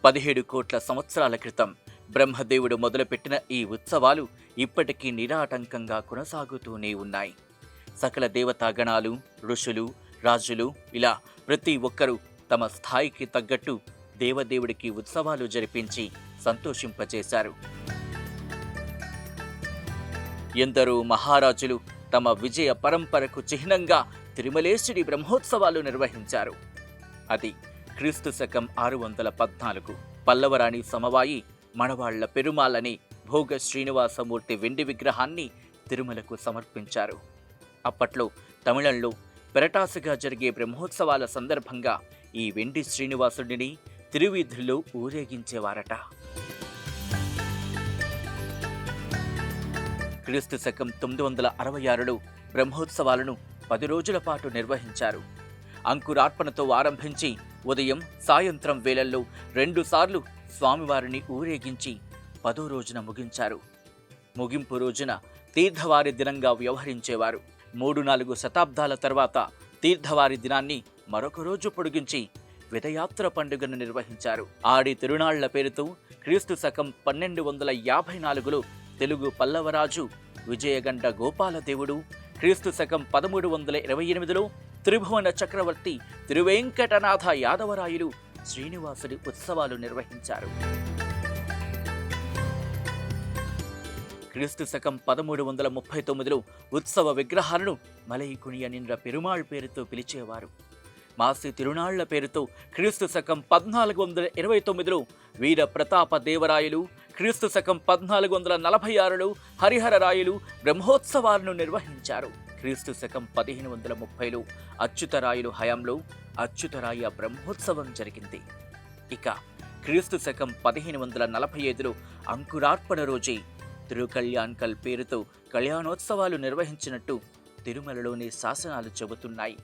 17 కోట్ల సంవత్సరాల క్రితం బ్రహ్మదేవుడు మొదలుపెట్టిన ఈ ఉత్సవాలు ఇప్పటికీ నిరాటంకంగా కొనసాగుతూనే ఉన్నాయి. సకల దేవతాగణాలు, ఋషులు, రాజులు ఇలా ప్రతి ఒక్కరూ తమ స్థాయికి తగ్గట్టు దేవదేవుడికి ఉత్సవాలు జరిపించి సంతోషింపజేశారు. ఎందరో మహారాజులు తమ విజయ పరంపరకు చిహ్నంగా తిరుమలేశుడి బ్రహ్మోత్సవాలు నిర్వహించారు. అది క్రీస్తు శకం 614 పల్లవరాణి సమవాయి మణవాళ్ల పెరుమాళ్ళని భోగ శ్రీనివాసమూర్తి వెండి విగ్రహాన్ని తిరుమలకు సమర్పించారు. అప్పట్లో తమిళంలో పెరటాసుగా జరిగే బ్రహ్మోత్సవాల సందర్భంగా ఈ వెండి శ్రీనివాసుడిని తిరువీధుల్లో ఊరేగించేవారట. క్రీస్తు శకం 966లో బ్రహ్మోత్సవాలను 10 రోజుల పాటు నిర్వహించారు. అంకురార్పణతో ఆరంభించి ఉదయం, సాయంత్రం వేళల్లో 2 సార్లు స్వామివారిని ఊరేగించి 10వ రోజున ముగించారు. ముగింపు రోజున తీర్థవారి దినంగా వ్యవహరించేవారు. 3-4 శతాబ్దాల తర్వాత తీర్థవారి దినాన్ని మరొక రోజు పొడిగించి విదయాత్ర పండుగను నిర్వహించారు. ఆడి తిరునాళ్ల పేరుతో క్రీస్తు శకం 1254లో తెలుగు పల్లవరాజు విజయగండ గోపాలదేవుడు, క్రీస్తు శకం 1328లో త్రిభువన చక్రవర్తి తిరువేంకటనాథ యాదవరాయలు శ్రీనివాసుడి ఉత్సవాలు నిర్వహించారు. క్రీస్తు శకం 1339లో ఉత్సవ విగ్రహాలను మలై కుణియ నిండ్ర పెరుమాళ్ పేరుతో పిలిచేవారు. మాసి తిరునాళ్ల పేరుతో క్రీస్తు శకం 1429లో వీర ప్రతాప దేవరాయలు, క్రీస్తు శకం 1446లో హరిహరరాయలు బ్రహ్మోత్సవాలను నిర్వహించారు. క్రీస్తు శకం 1530లో అచ్యుతరాయలు హయాంలో అచ్యుతరాయ బ్రహ్మోత్సవం జరిగింది. ఇక క్రీస్తు శకం 1545లో అంకురార్పణ రోజే తిరుకళ్యాణ్కల్ పేరుతో కళ్యాణోత్సవాలు నిర్వహించినట్టు తిరుమలలోని శాసనాలు చెబుతున్నాయి.